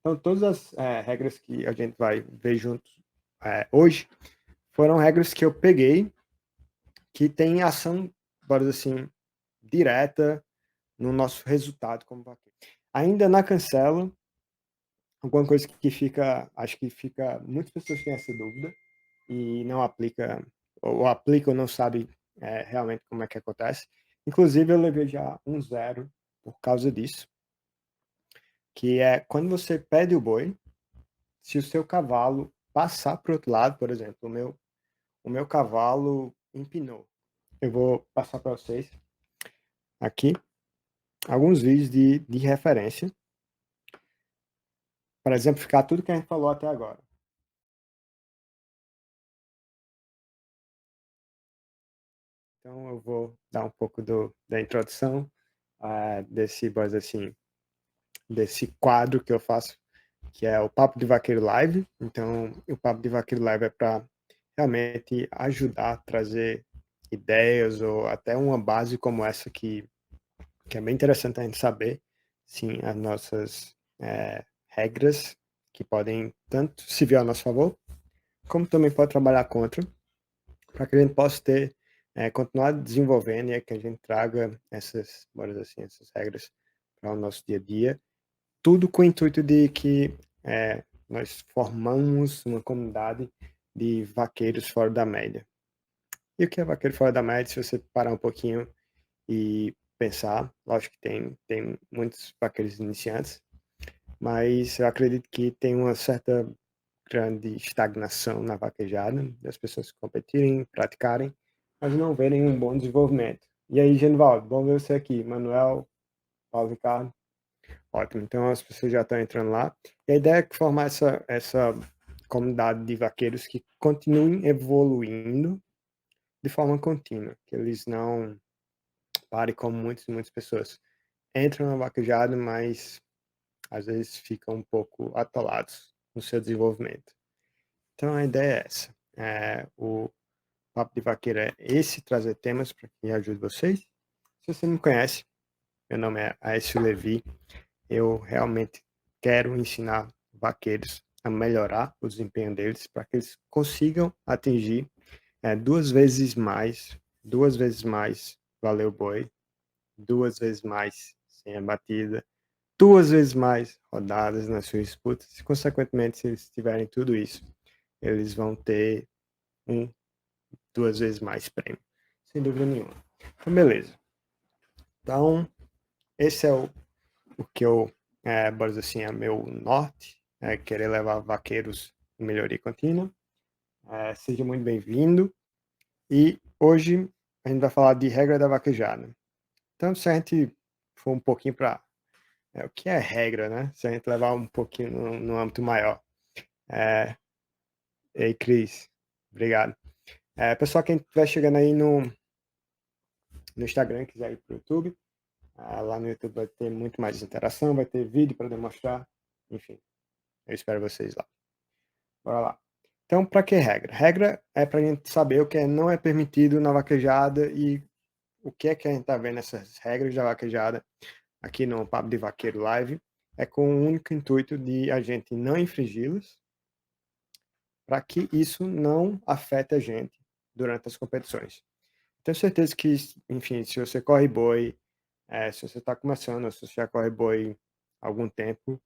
Então, todas as regras que a gente vai ver juntos hoje foram regras que eu peguei que têm ação, bora dizer assim, direta no nosso resultado como vaqueiro. Ainda na cancela, alguma coisa que fica, acho que fica, muitas pessoas têm essa dúvida e não aplica, ou aplica ou não sabe realmente como é que acontece. Inclusive, eu levei já 1-0 por causa disso, que é quando você pede o boi, se o seu cavalo passar para o outro lado, por exemplo, o meu cavalo empinou. Eu vou passar para vocês aqui alguns vídeos de referência para exemplificar tudo que a gente falou até agora. Então eu vou dar um pouco da introdução desse, assim, desse quadro que eu faço, que é o Papo de Vaqueiro Live. Então o Papo de Vaqueiro Live é para realmente ajudar a trazer ideias ou até uma base como essa que é bem interessante a gente saber, sim, as nossas regras que podem tanto se vir a nosso favor, como também pode trabalhar contra, para que a gente possa ter, continuar desenvolvendo e que a gente traga essas, bora dizer assim, essas regras para o nosso dia a dia, tudo com o intuito de que nós formamos uma comunidade de vaqueiros fora da média. E o que é vaqueiro fora da média, se você parar um pouquinho e pensar, lógico que tem muitos vaqueiros iniciantes, mas eu acredito que tem uma certa grande estagnação na vaquejada, das pessoas competirem, praticarem, mas não verem um bom desenvolvimento. E aí, Genivaldo, bom ver você aqui. Manuel, Paulo Ricardo, ótimo. Então as pessoas já estão entrando lá. E a ideia é formar essa comunidade de vaqueiros que continuem evoluindo de forma contínua, que eles não parem como muitas pessoas entram na vaquejada, mas às vezes ficam um pouco atolados no seu desenvolvimento. Então a ideia é essa. O Papo de Vaqueiro é esse, trazer temas para que ajude vocês. Se você não me conhece, meu nome é Aécio Levi. Eu realmente quero ensinar vaqueiros a melhorar o desempenho deles para que eles consigam atingir duas vezes mais valeu boi, duas vezes mais sem a batida, duas vezes mais rodadas nas suas disputas e, consequentemente, se eles tiverem tudo isso, eles vão ter duas vezes mais prêmio, sem dúvida nenhuma. Então, beleza. Então, esse é o que eu, bora dizer assim, é meu norte, querer levar vaqueiros em melhoria contínua. Seja muito bem-vindo. E hoje a gente vai falar de regra da vaquejada. Então, se a gente for um pouquinho para o que é regra, né? Se a gente levar um pouquinho no âmbito maior. Ei, Cris, obrigado. Pessoal, quem estiver chegando aí no Instagram, quiser ir para o YouTube, lá no YouTube vai ter muito mais interação, vai ter vídeo para demonstrar, enfim, eu espero vocês lá. Bora lá. Então, para que regra? Regra é para a gente saber o que não é permitido na vaquejada e o que é que a gente está vendo nessas regras da vaquejada aqui no Papo de Vaqueiro Live, é com o único intuito de a gente não infringi-las, para que isso não afete a gente durante as competições. Tenho certeza que, enfim, se você corre boi, se você está começando, se você já corre boi há algum tempo,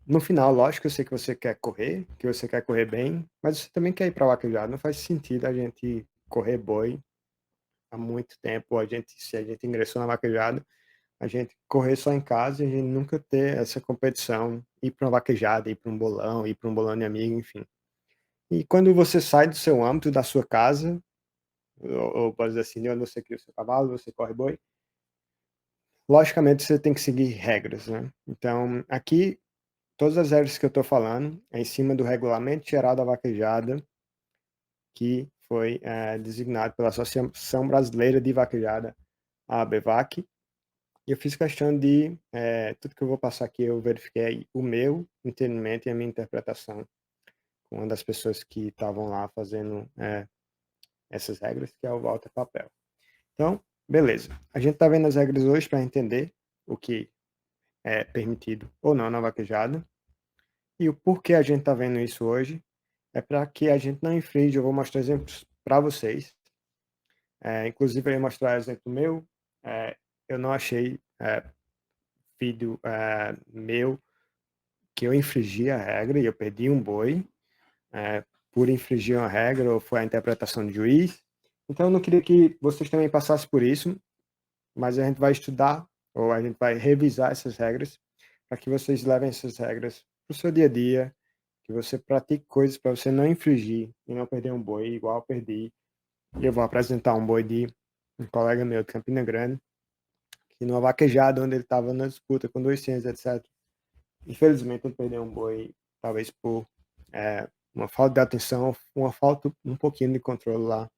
no final, lógico, eu sei que você quer correr, que você quer correr bem, mas você também quer ir para a vaquejada. Não faz sentido a gente correr boi há muito tempo, se a gente ingressou na vaquejada, a gente correr só em casa e a gente nunca ter essa competição, ir para uma vaquejada, ir para um bolão, ir para um bolão de amigo, enfim. E quando você sai do seu âmbito, da sua casa, ou pode dizer assim, de onde você cria o seu cavalo, você corre boi, logicamente você tem que seguir regras, né? Então, aqui, todas as regras que eu estou falando é em cima do Regulamento Geral da Vaquejada, que foi designado pela Associação Brasileira de Vaquejada, a ABVAC. E eu fiz questão de, tudo que eu vou passar aqui, eu verifiquei o meu entendimento e a minha interpretação com uma das pessoas que estavam lá fazendo essas regras, que é o Walter Papel. Então, beleza. A gente está vendo as regras hoje para entender o que é permitido ou não na vaquejada. E o porquê a gente está vendo isso hoje é para que a gente não infringe. Eu vou mostrar exemplos para vocês. Inclusive, eu ia mostrar exemplo meu. Eu não achei vídeo meu que eu infringi a regra e eu perdi um boi por infringir uma regra ou foi a interpretação do juiz. Então, eu não queria que vocês também passassem por isso, mas a gente vai estudar ou a gente vai revisar essas regras para que vocês levem essas regras para o seu dia a dia, que você pratique coisas para você não infringir e não perder um boi igual eu perdi. E eu vou apresentar um boi de um colega meu de Campina Grande, que numa vaquejada onde ele estava na disputa com 200, etc. Infelizmente ele perdeu um boi, talvez por uma falta de atenção, uma falta um pouquinho de controle lá no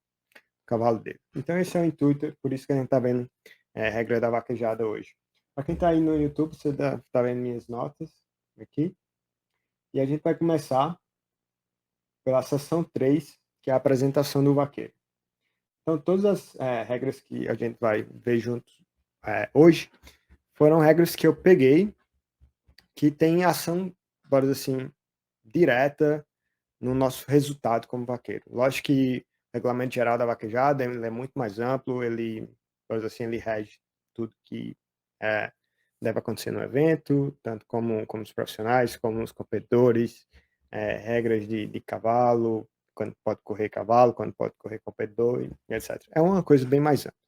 cavalo dele. Então esse é o intuito, por isso que a gente está vendo regra da vaquejada hoje. Para quem está aí no YouTube, você está vendo minhas notas aqui. E a gente vai começar pela seção 3, que é a apresentação do vaqueiro. Então, todas as regras que a gente vai ver juntos hoje foram regras que eu peguei que tem ação, bora dizer assim, direta no nosso resultado como vaqueiro. Lógico que o regulamento geral da vaquejada ele é muito mais amplo, ele, bora dizer assim, ele rege tudo que deve acontecer no evento, tanto como os profissionais, como os competidores, regras de cavalo, quando pode correr cavalo, quando pode correr competidor, etc. É uma coisa bem mais ampla.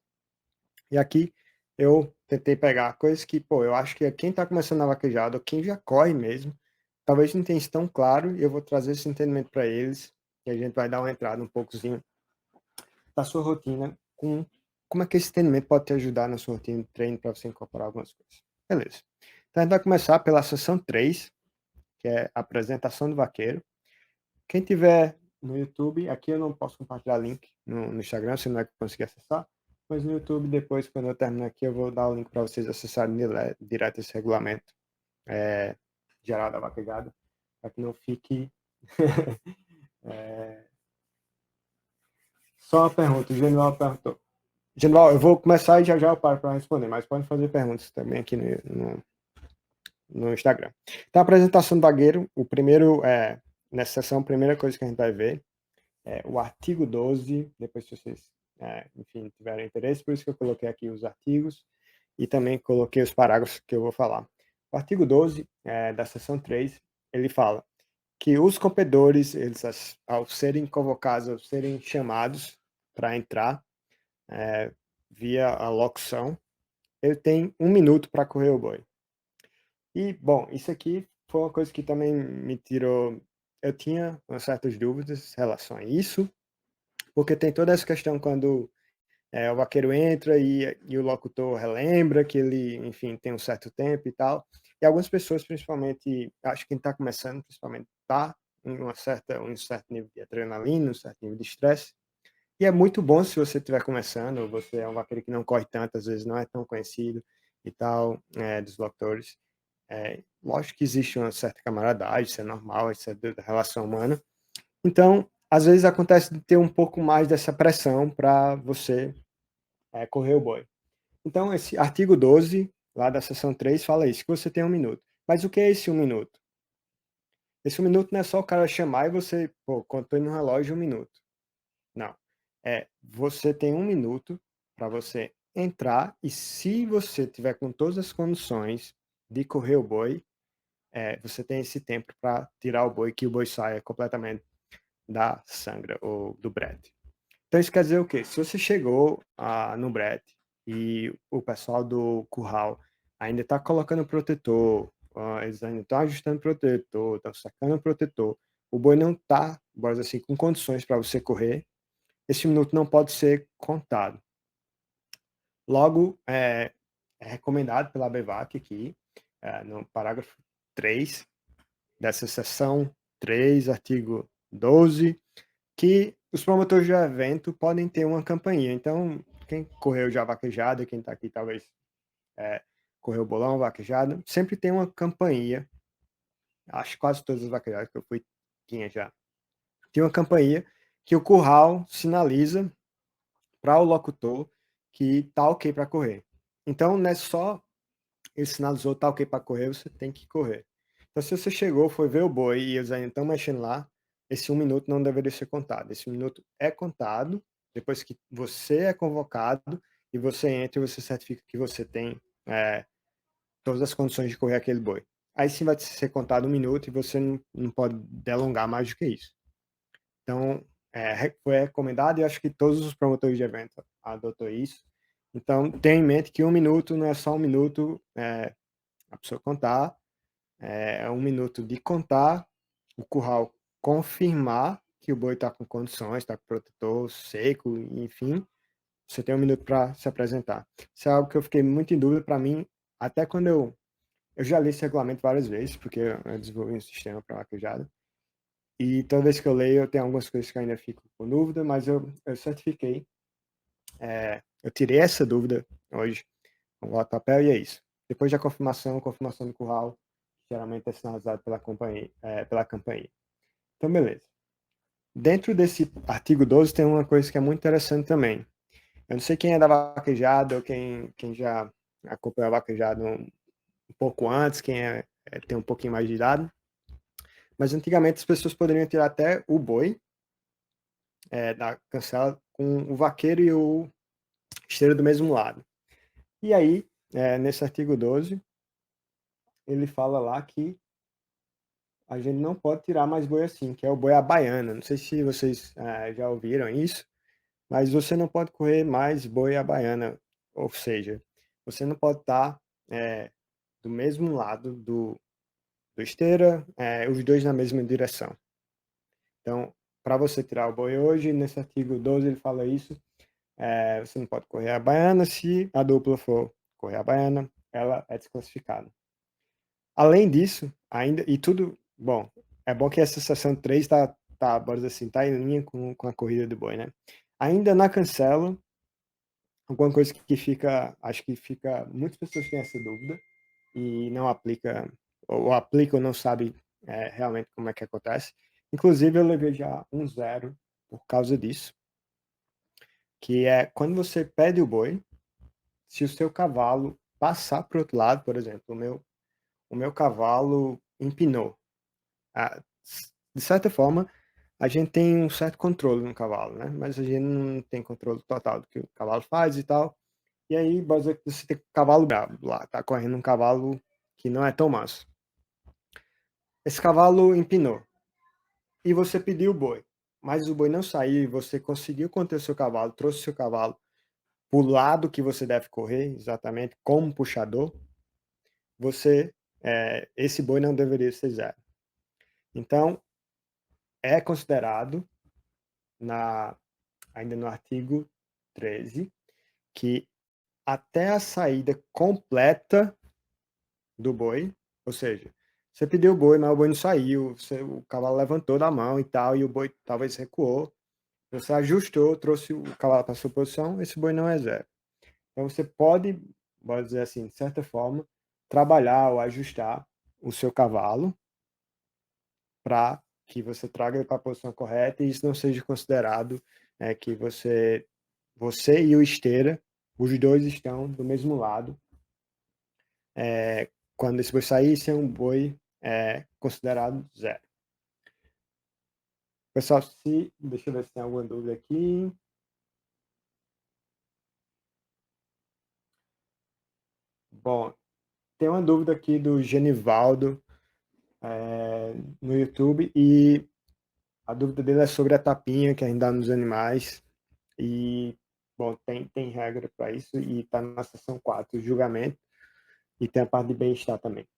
E aqui eu tentei pegar coisas que, pô, eu acho que quem está começando na vaquejada, ou quem já corre mesmo, talvez não tenha isso tão claro, e eu vou trazer esse entendimento para eles, e a gente vai dar uma entrada um poucozinho da sua rotina, com como é que esse entendimento pode te ajudar na sua rotina de treino para você incorporar algumas coisas. Beleza. Então a gente vai começar pela sessão 3, que é a apresentação do vaqueiro. Quem tiver no YouTube, aqui eu não posso compartilhar link no Instagram, você não vai conseguir acessar, mas no YouTube, depois, quando eu terminar aqui, eu vou dar o link para vocês acessarem direto esse regulamento geral da vaquejada, para que não fique só uma pergunta. O Genival perguntou. Genival, eu vou começar e já já eu paro para responder, mas pode fazer perguntas também aqui no Instagram. Então, a apresentação do vaqueiro, o primeiro, nessa sessão, a primeira coisa que a gente vai ver o artigo 12, depois se vocês, enfim, tiverem interesse, por isso que eu coloquei aqui os artigos e também coloquei os parágrafos que eu vou falar. O artigo 12 da seção 3, ele fala que os competidores, eles, ao serem convocados, ao serem chamados para entrar via a locução, ele tem 1 minuto para correr o boi. E, bom, isso aqui foi uma coisa que também me tirou. Eu tinha certas dúvidas em relação a isso, porque tem toda essa questão quando o vaqueiro entra e o locutor relembra que ele, enfim, tem um certo tempo e tal. E algumas pessoas, principalmente, acho que quem está começando, principalmente, está em um certo nível de adrenalina, um certo nível de estresse. E é muito bom se você estiver começando, você é um vaqueiro que não corre tanto, às vezes não é tão conhecido e tal, dos locutores. Lógico que existe uma certa camaradagem, isso é normal, isso é da relação humana. Então, às vezes acontece de ter um pouco mais dessa pressão para você correr o boi. Então, esse artigo 12, lá da seção 3, fala isso, que você tem 1 minuto. Mas o que é esse 1 minuto? Esse 1 minuto não é só o cara chamar e você, pô, contou no relógio 1 minuto. Não. Você tem 1 minuto para você entrar e se você tiver com todas as condições de correr o boi, você tem esse tempo para tirar o boi, que o boi saia completamente da sangra ou do brete. Então isso quer dizer o quê? Se você chegou no brete e o pessoal do curral ainda está colocando protetor, eles ainda estão ajustando protetor, estão sacando protetor, o boi não está, bora dizer assim, com condições para você correr, esse minuto não pode ser contado. Logo, é recomendado pela ABVAC aqui, no parágrafo 3 dessa seção 3, artigo 12, que os promotores de evento podem ter uma campainha. Então, quem correu já vaquejada, quem está aqui talvez correu bolão, vaquejada, sempre tem uma campainha. Acho que quase todas as vaquejadas que eu fui tinha já. Tinha uma campainha que o curral sinaliza para o locutor que tá ok para correr. Então, não é só ele sinalizou tá ok para correr, você tem que correr. Então, se você chegou, foi ver o boi e eles ainda estão mexendo lá, esse 1 minuto não deveria ser contado. Esse 1 minuto é contado depois que você é convocado e você entra e você certifica que você tem todas as condições de correr aquele boi. Aí sim vai ser contado 1 minuto e você não pode delongar mais do que isso. Então, foi recomendado e acho que todos os promotores de evento adotou isso. Então, tenha em mente que 1 minuto não é só 1 minuto a pessoa contar, é 1 minuto de contar, o curral confirmar que o boi está com condições, está com protetor seco, enfim, você tem 1 minuto para se apresentar. Isso é algo que eu fiquei muito em dúvida para mim, até quando eu já li esse regulamento várias vezes, porque eu desenvolvi um sistema para vaquejada, e toda vez que eu leio, eu tenho algumas coisas que eu ainda fico com dúvida, mas eu certifiquei, eu tirei essa dúvida hoje, com o papel, e é isso. Depois da confirmação do curral, geralmente é sinalizado pela campainha. Então, beleza. Dentro desse artigo 12 tem uma coisa que é muito interessante também. Eu não sei quem é da vaquejada ou quem já acompanhou a vaquejada um pouco antes, quem tem um pouquinho mais de idade, mas antigamente as pessoas poderiam tirar até o boi da cancela com o vaqueiro e o esteiro do mesmo lado. E aí, nesse artigo 12, ele fala lá que a gente não pode tirar mais boi assim, que é o boi à baiana. Não sei se vocês já ouviram isso, mas você não pode correr mais boi à baiana, ou seja, você não pode estar do mesmo lado do esteira, os dois na mesma direção. Então, para você tirar o boi hoje, nesse artigo 12 ele fala isso, você não pode correr a baiana, se a dupla for correr a baiana, ela é desclassificada. Além disso, ainda, e tudo, bom, é bom que essa seção 3 bora dizer assim, tá em linha com a corrida do boi, né? Ainda na cancela, alguma coisa que fica, acho que fica, muitas pessoas têm essa dúvida e não aplica, ou aplica ou não sabe realmente como é que acontece. Inclusive, eu levei já 1-0 por causa disso, que é quando você pede o boi, se o seu cavalo passar para o outro lado, por exemplo, o meu cavalo empinou. De certa forma, a gente tem um certo controle no cavalo, né? Mas a gente não tem controle total do que o cavalo faz e tal. E aí, basicamente, você tem um cavalo brabo lá, tá correndo um cavalo que não é tão manso. Esse cavalo empinou e você pediu o boi, mas o boi não saiu e você conseguiu conter o seu cavalo, trouxe o seu cavalo para o lado que você deve correr, exatamente como puxador, esse boi não deveria ser 0. Então, é considerado, ainda no artigo 13, que até a saída completa do boi, ou seja, você pediu o boi, mas o boi não saiu, o cavalo levantou da mão e tal, e o boi talvez recuou, você ajustou, trouxe o cavalo para a sua posição, esse boi não é 0. Então você pode dizer assim, de certa forma, trabalhar ou ajustar o seu cavalo para que você traga ele para a posição correta e isso não seja considerado que você e o esteira, os dois estão do mesmo lado. Quando esse boi sair, isso é um boi considerado 0. Pessoal, deixa eu ver se tem alguma dúvida aqui. Bom, tem uma dúvida aqui do Genivaldo no YouTube e a dúvida dele é sobre a tapinha que a gente dá nos animais e, bom, tem regra para isso e está na seção 4, julgamento, e tem a parte de bem-estar também.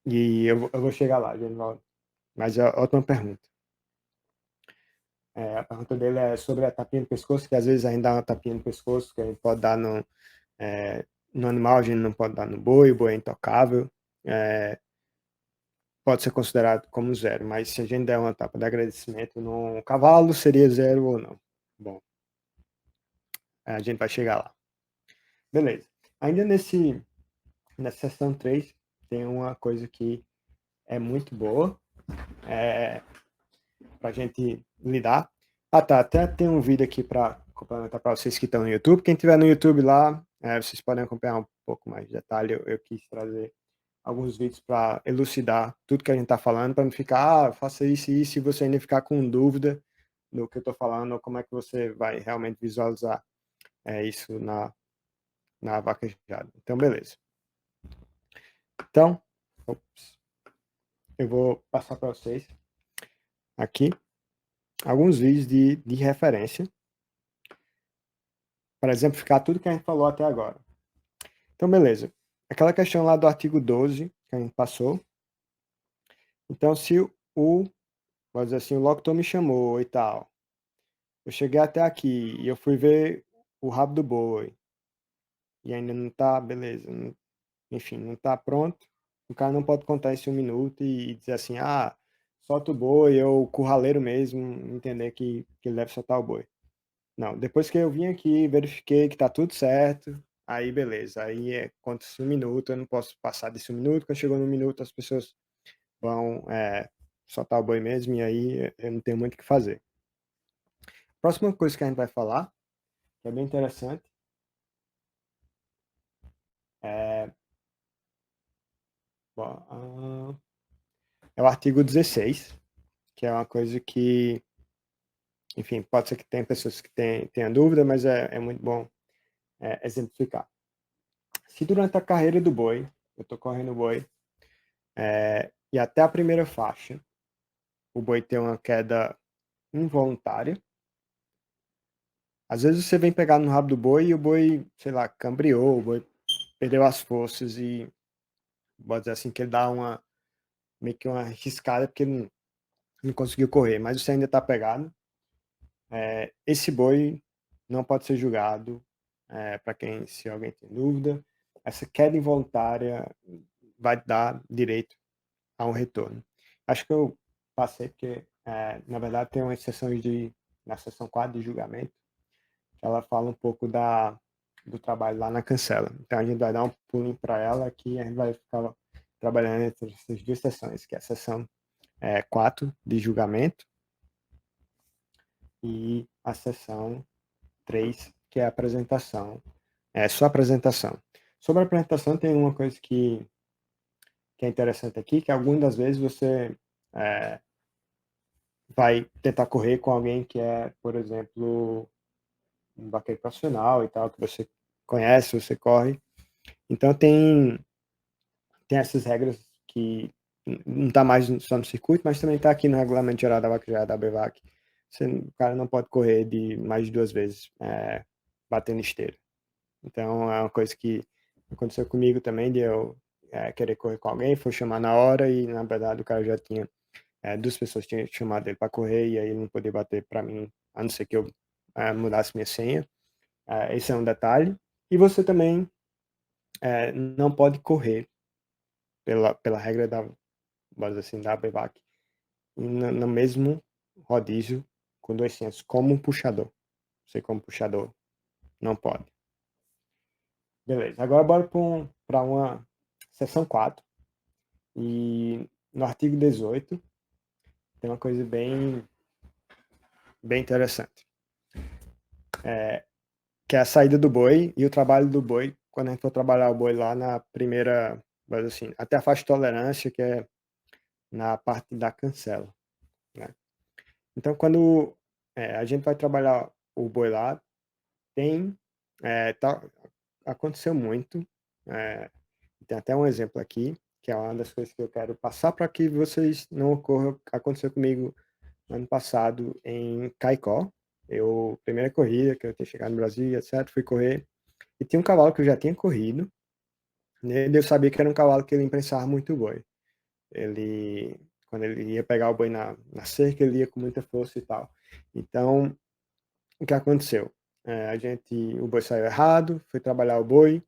E eu vou chegar lá, Genivaldo. Mas é ótima pergunta. A pergunta dele é sobre a tapinha no pescoço, que às vezes a gente dá uma tapinha no pescoço, que a gente pode dar no animal, a gente não pode dar no boi, o boi é intocável. Pode ser considerado como 0, mas se a gente der uma tapa de agradecimento no cavalo, seria 0 ou não. Bom, a gente vai chegar lá. Beleza. Ainda nessa seção 3, tem uma coisa que é muito boa para a gente lidar. Tá, até tem um vídeo aqui para complementar para vocês que estão no YouTube. Quem estiver no YouTube lá, vocês podem acompanhar um pouco mais de detalhe. Eu quis trazer alguns vídeos para elucidar tudo que a gente está falando, para não ficar, faça isso e isso, e você ainda ficar com dúvida no que eu estou falando, ou como é que você vai realmente visualizar isso na vaquejada. Então, beleza. Então, eu vou passar para vocês aqui alguns vídeos de referência para exemplificar tudo que a gente falou até agora. Então, beleza. Aquela questão lá do artigo 12 que a gente passou. Então, se vamos dizer assim, o locutor me chamou e tal, eu cheguei até aqui e eu fui ver o rabo do boi e ainda não tá, beleza, enfim, não tá pronto, o cara não pode contar isso em 1 minuto e dizer assim, solta o boi, ou o curraleiro mesmo entender que ele deve soltar o boi. Não, depois que eu vim aqui, verifiquei que tá tudo certo, aí beleza, aí conta-se 1 minuto, eu não posso passar desse 1 minuto, quando chegou no minuto as pessoas vão soltar o boi mesmo, e aí eu não tenho muito o que fazer. Próxima coisa que a gente vai falar, que é bem interessante, é, é o artigo 16, que é uma coisa que, enfim, pode ser que tenha pessoas que tenham dúvida, mas é muito bom exemplificar. Se durante a carreira do boi, eu estou correndo o boi, e até a primeira faixa, o boi tem uma queda involuntária, às vezes você vem pegar no rabo do boi e o boi, sei lá, cambriou, o boi perdeu as forças e, pode dizer assim, que ele dá meio que uma riscada porque ele não conseguiu correr, mas você ainda está pegado. Esse boi não pode ser julgado, para quem, se alguém tem dúvida, essa queda involuntária vai dar direito a um retorno. Acho que eu passei porque, na verdade, tem umas sessões na seção 4 de julgamento, que ela fala um pouco do trabalho lá na cancela. Então a gente vai dar um pulinho para ela aqui, a gente vai ficar trabalhando entre essas duas sessões, que é a sessão 4 de julgamento e a sessão 3, que é a apresentação, sua apresentação. Sobre a apresentação, tem uma coisa que é interessante aqui, que algumas das vezes você vai tentar correr com alguém que é, por exemplo, um vaqueiro profissional e tal, que você conhece, você corre. Então tem essas regras que não está mais só no circuito, mas também está aqui no regulamento geral da vaquejada da BVAC. O cara não pode correr de mais de 2 vezes batendo esteira. Então é uma coisa que aconteceu comigo também, de eu querer correr com alguém, foi chamar na hora e na verdade o cara já tinha, 2 pessoas tinham chamado ele para correr e aí ele não podia bater para mim, a não ser que eu mudasse minha senha. Esse é um detalhe. E você também não pode correr pela regra vamos dizer assim, da ABVAC, no mesmo rodízio com 2 senhas, como um puxador. Você como puxador não pode. Beleza, agora bora para uma seção 4. E no artigo 18 tem uma coisa bem interessante. Que é a saída do boi e o trabalho do boi, quando a gente for trabalhar o boi lá na primeira, mas assim, até a faixa de tolerância, que é na parte da cancela, né? Então, quando a gente vai trabalhar o boi lá, tem, tá, aconteceu muito, tem até um exemplo aqui, que é uma das coisas que eu quero passar para que vocês não ocorram, aconteceu comigo ano passado em Caicó, primeira corrida que eu tinha chegado no Brasil, etc, fui correr, e tinha um cavalo que eu já tinha corrido, nele eu sabia que era um cavalo que ele imprensava muito o boi. Quando ele ia pegar o boi na cerca, ele ia com muita força e tal. Então, o que aconteceu? O boi saiu errado, foi trabalhar o boi,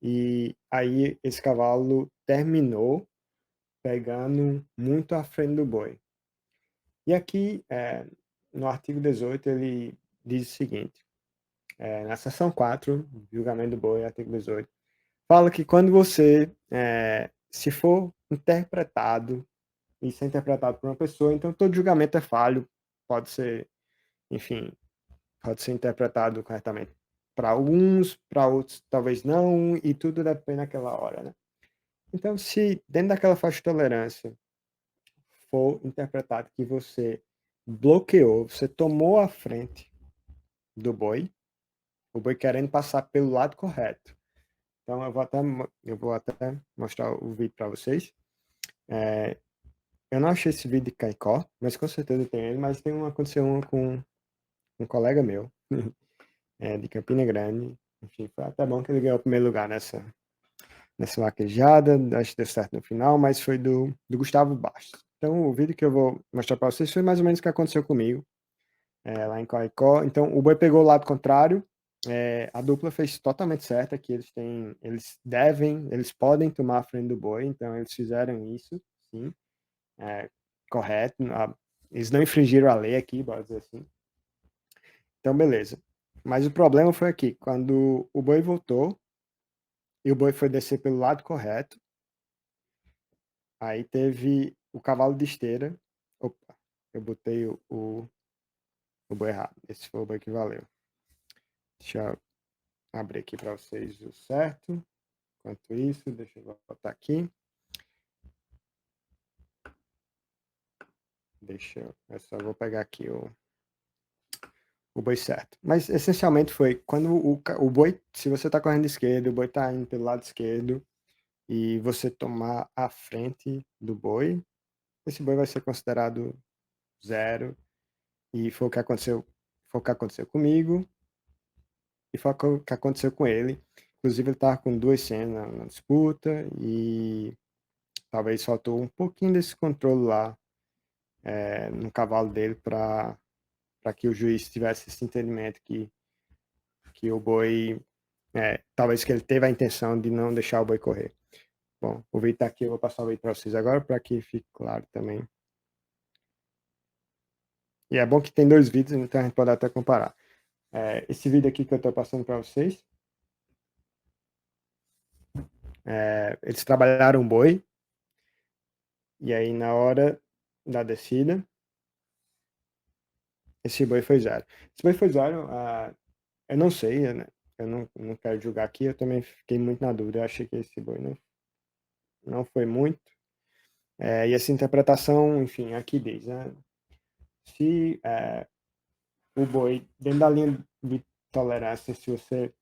e aí esse cavalo terminou pegando muito à frente do boi. E aqui, no artigo 18, ele diz o seguinte, na seção 4, julgamento do boi, artigo 18, fala que quando você, se for interpretado, isso é interpretado por uma pessoa, então todo julgamento é falho, pode ser, enfim, pode ser interpretado corretamente para alguns, para outros talvez não, e tudo depende daquela hora, né? Então, se dentro daquela faixa de tolerância for interpretado que você bloqueou, você tomou a frente do boi, o boi querendo passar pelo lado correto. Então, eu vou até mostrar o vídeo para vocês. Eu não achei esse vídeo de Caicó, mas com certeza tem ele, mas aconteceu um com um colega meu, de Campina Grande. Enfim, foi até bom que ele ganhou o primeiro lugar nessa vaquejada, acho que deu certo no final, mas foi do Gustavo Bastos. Então, o vídeo que eu vou mostrar para vocês foi mais ou menos o que aconteceu comigo, lá em Caicó. Então, o boi pegou o lado contrário, a dupla fez totalmente certa, que eles podem tomar a frente do boi, então eles fizeram isso, sim, correto. Eles não infringiram a lei aqui, bora dizer assim. Então, beleza. Mas o problema foi aqui, quando o boi voltou, e o boi foi descer pelo lado correto, aí teve o cavalo de esteira. Opa, eu botei o boi errado. Esse foi o boi que valeu. Deixa eu abrir aqui para vocês o certo. Enquanto isso, deixa eu botar aqui. Eu só vou pegar aqui o boi certo. Mas essencialmente foi quando o boi, se você está correndo de esquerda, o boi está indo pelo lado esquerdo e você tomar a frente do boi, esse boi vai ser considerado zero. E foi o que aconteceu comigo e foi o que aconteceu com ele. Inclusive ele estava com 2 cenas na disputa e talvez faltou um pouquinho desse controle lá, no cavalo dele para que o juiz tivesse esse entendimento que o boi, talvez que ele teve a intenção de não deixar o boi correr. Bom, o vídeo está aqui, eu vou passar o vídeo para vocês agora para que fique claro também. E é bom que tem 2 vídeos, então a gente pode até comparar. Esse vídeo aqui que eu estou passando para vocês, eles trabalharam o boi, e aí na hora da descida, esse boi foi zero. Esse boi foi zero, eu não sei, né? Eu não quero julgar aqui, eu também fiquei muito na dúvida, eu achei que esse boi não foi muito. E essa interpretação, enfim, aqui diz, né? Se o boi, dentro da linha de tolerância, se você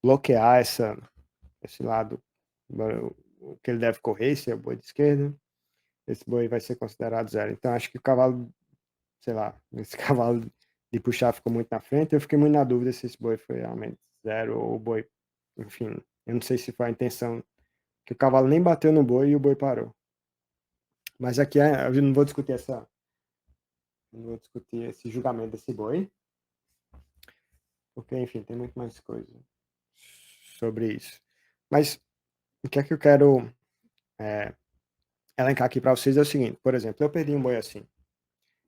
bloquear esse lado, o que ele deve correr, se é o boi de esquerda, esse boi vai ser considerado zero. Então, acho que o cavalo, sei lá, esse cavalo de puxar ficou muito na frente. Eu fiquei muito na dúvida se esse boi foi realmente zero ou o boi, enfim, eu não sei se foi a intenção que o cavalo nem bateu no boi e o boi parou. Mas aqui eu não vou discutir esse julgamento desse boi, porque, enfim, tem muito mais coisa sobre isso. Mas o que é que eu quero elencar aqui para vocês é o seguinte, por exemplo, eu perdi um boi assim.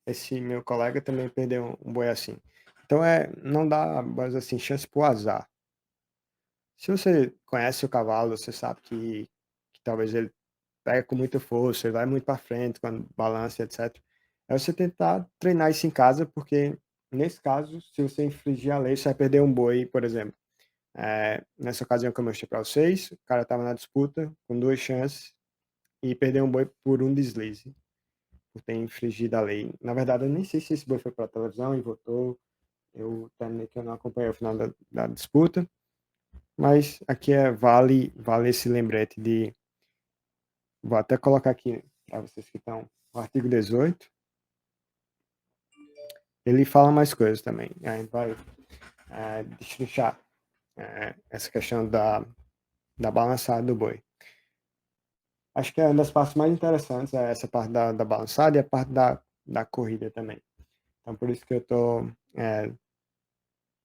Esse meu colega também perdeu um boi assim. Então não dá, mas assim, chance pro azar. Se você conhece o cavalo, você sabe que talvez ele pega com muita força, ele vai muito para frente quando balança, etc. É você tentar treinar isso em casa, porque nesse caso, se você infringir a lei, você vai perder um boi, por exemplo. Nessa ocasião que eu mostrei para vocês, o cara estava na disputa com 2 chances e perdeu um boi por um deslize, por ter infringido a lei. Na verdade, eu nem sei se esse boi foi para a televisão e votou. Eu terminei que eu não acompanhei o final da disputa, mas aqui vale esse lembrete de. Vou até colocar aqui para vocês que estão. O artigo 18. Ele fala mais coisas também. A gente vai destrinchar essa questão da balançada do boi. Acho que é uma das partes mais interessantes é essa parte da balançada e a parte da corrida também. Então, por isso que eu estou,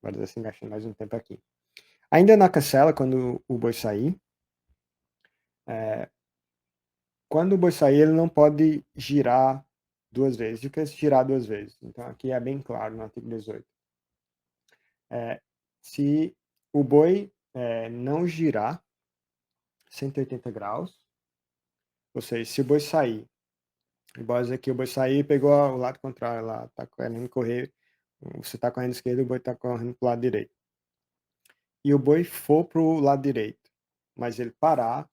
vou dizer assim, gastando mais um tempo aqui. Ainda na cancela, quando o boi sair, quando o boi sair, ele não pode girar 2 vezes. E o que é girar 2 vezes? Então, aqui é bem claro no artigo 18. Se o boi não girar 180 graus, ou seja, se o boi sair, igual aqui, o boi sair e pegou o lado contrário lá, tá querendo correr, você tá correndo esquerda, o boi tá correndo pro lado direito. E o boi for pro lado direito, mas ele parar,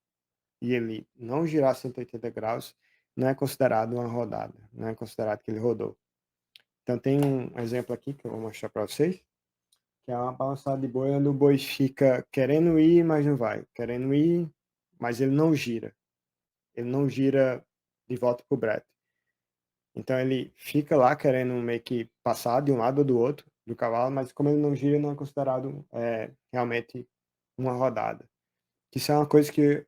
e ele não girar 180 graus, não é considerado uma rodada, não é considerado que ele rodou. Então tem um exemplo aqui que eu vou mostrar para vocês, que é uma balançada de boi onde o boi fica querendo ir, mas não vai, querendo ir, mas ele não gira. Ele não gira de volta pro brete. Então ele fica lá querendo meio que passar de um lado ou do outro do cavalo, mas como ele não gira, não é considerado realmente uma rodada. Isso é uma coisa que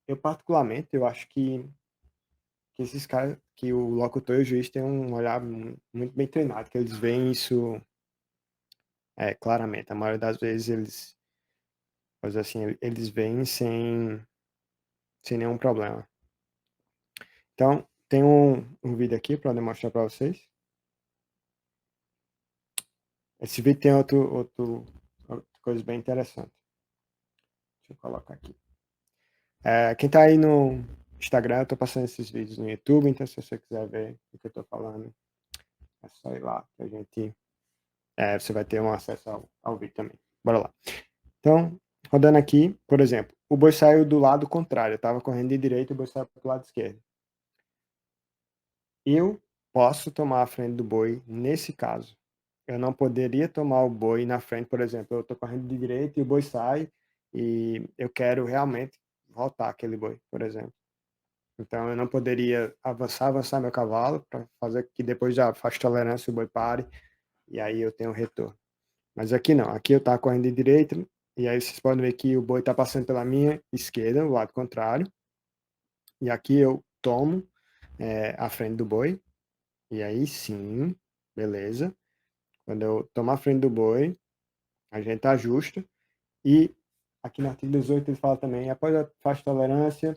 eu particularmente, eu acho que esses caras, que o locutor e o juiz têm um olhar muito bem treinado, que eles veem isso claramente. A maioria das vezes eles, mas assim, eles veem sem nenhum problema. Então, tem um vídeo aqui para demonstrar para vocês. Esse vídeo tem outra coisa bem interessante. Deixa eu colocar aqui. Quem tá aí no Instagram, eu tô passando esses vídeos no YouTube, então se você quiser ver o que eu tô falando, é só ir lá que a gente. Você vai ter um acesso ao vídeo também. Bora lá. Então, rodando aqui, por exemplo, o boi saiu do lado contrário, eu tava correndo de direita e o boi saiu pro lado esquerdo. Eu posso tomar a frente do boi nesse caso. Eu não poderia tomar o boi na frente, por exemplo, eu estou correndo de direita e o boi sai e eu quero realmente voltar aquele boi, por exemplo. Então eu não poderia avançar meu cavalo para fazer que depois da faixa de tolerância o boi pare e aí eu tenho retorno. Mas aqui não, aqui eu estava correndo de direita e aí vocês podem ver que o boi está passando pela minha esquerda, o lado contrário, e aqui eu tomo a frente do boi e aí sim, beleza. Quando eu tomo a frente do boi, a gente ajusta. E aqui no artigo 18 ele fala também, após a faixa de tolerância,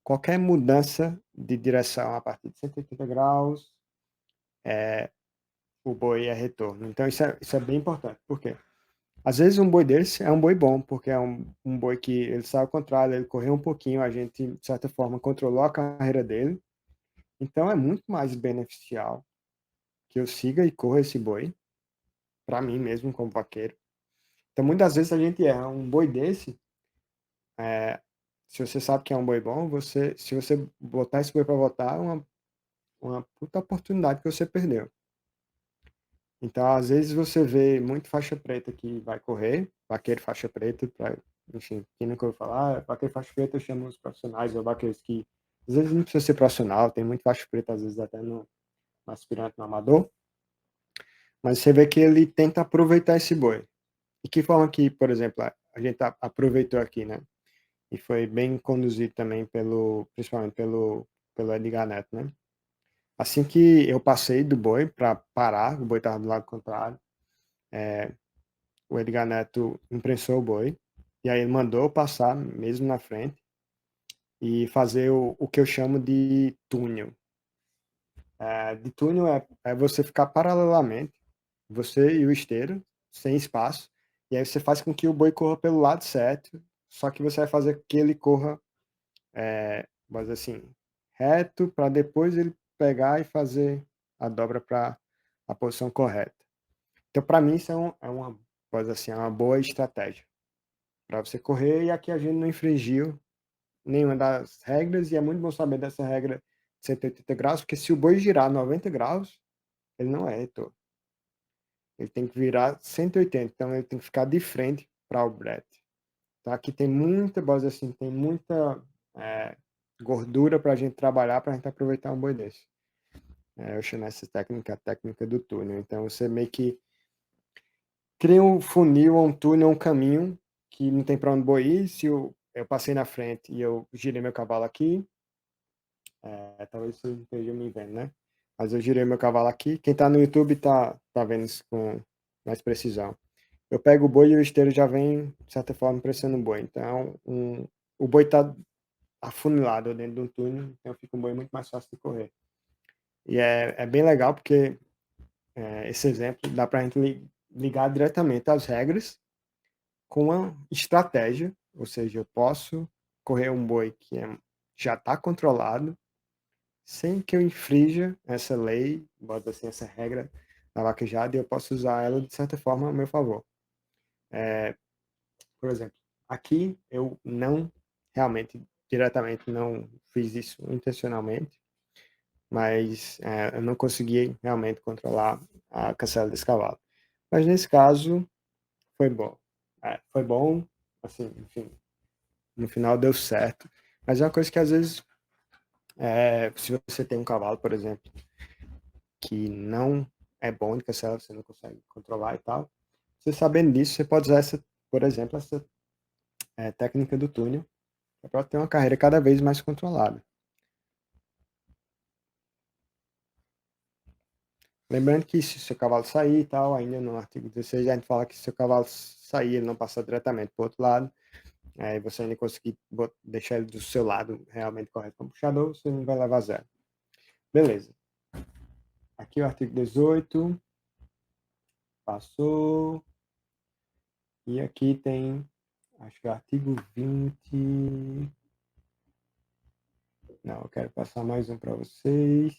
qualquer mudança de direção a partir de 180 graus, o boi é retorno. Então isso é bem importante. Por quê? Às vezes um boi desse é um boi bom, porque é um boi que ele sai ao contrário, ele correu um pouquinho, a gente, de certa forma, controlou a carreira dele. Então é muito mais beneficial que eu siga e corra esse boi, para mim mesmo, como vaqueiro. Então muitas vezes a gente erra. Um boi desse, se você sabe que é um boi bom, se você botar esse boi para votar, é uma puta oportunidade que você perdeu. Então, às vezes você vê muito faixa preta que vai correr, vaqueiro faixa preta, enfim, quem nunca ouviu falar, vaqueiro faixa preta eu chamo os profissionais, ou vaqueiros que às vezes não precisa ser profissional, tem muito faixa preta, às vezes até no aspirante, no amador, mas você vê que ele tenta aproveitar esse boi. E que forma que, por exemplo, a gente aproveitou aqui, né? E foi bem conduzido também principalmente pelo Edgar Neto, né? Assim que eu passei do boi para parar, o boi estava do lado contrário, o Edgar Neto imprensou o boi, e aí ele mandou eu passar mesmo na frente e fazer o que eu chamo de túnel. De túnel é você ficar paralelamente, você e o esteiro, sem espaço, e aí você faz com que o boi corra pelo lado certo, só que você vai fazer que ele corra mas assim, reto para depois ele pegar e fazer a dobra para a posição correta. Então, para mim, isso é uma, coisa assim, é uma boa estratégia para você correr e aqui a gente não infringiu nenhuma das regras e é muito bom saber dessa regra de 180 graus, porque se o boi girar 90 graus, ele não é retorno. Ele tem que virar 180, então ele tem que ficar de frente para o brete. Então aqui tem muita, base assim, tem muita gordura para a gente trabalhar para a gente aproveitar um boi desse. Eu chamo essa técnica a técnica do túnel. Então você meio que cria um funil, um túnel, um caminho que não tem para onde boi ir. Se eu passei na frente e eu girei meu cavalo aqui, talvez você esteja me vendo, né? Mas eu girei meu cavalo aqui. Quem está no YouTube tá vendo isso com mais precisão. Eu pego o boi e o esteiro já vem, de certa forma, pressionando o boi. Então, o boi está afunilado dentro de um túnel, então fica um boi muito mais fácil de correr. E é bem legal porque esse exemplo dá para a gente ligar diretamente as regras com a estratégia, ou seja, eu posso correr um boi que já está controlado sem que eu infrinja essa lei, bota assim, essa regra da vaquejada e eu posso usar ela de certa forma a meu favor. Por exemplo, aqui eu não realmente diretamente não fiz isso intencionalmente, mas eu não consegui realmente controlar a cancela desse cavalo. Mas nesse caso, foi bom. Foi bom, assim, enfim, no final deu certo. Mas é uma coisa que às vezes, se você tem um cavalo, por exemplo, que não é bom de cancela, você não consegue controlar e tal, você sabendo disso, você pode usar essa, por exemplo, essa técnica do túnel, para ter uma carreira cada vez mais controlada. Lembrando que se o seu cavalo sair e tal, ainda no artigo 16 a gente fala que se o seu cavalo sair, ele não passar diretamente para o outro lado, aí você ainda conseguir deixar ele do seu lado realmente correto como puxador, você não vai levar zero. Beleza. Aqui o artigo 18, passou. E aqui tem, acho que é o artigo 20. Não, eu quero passar mais um para vocês.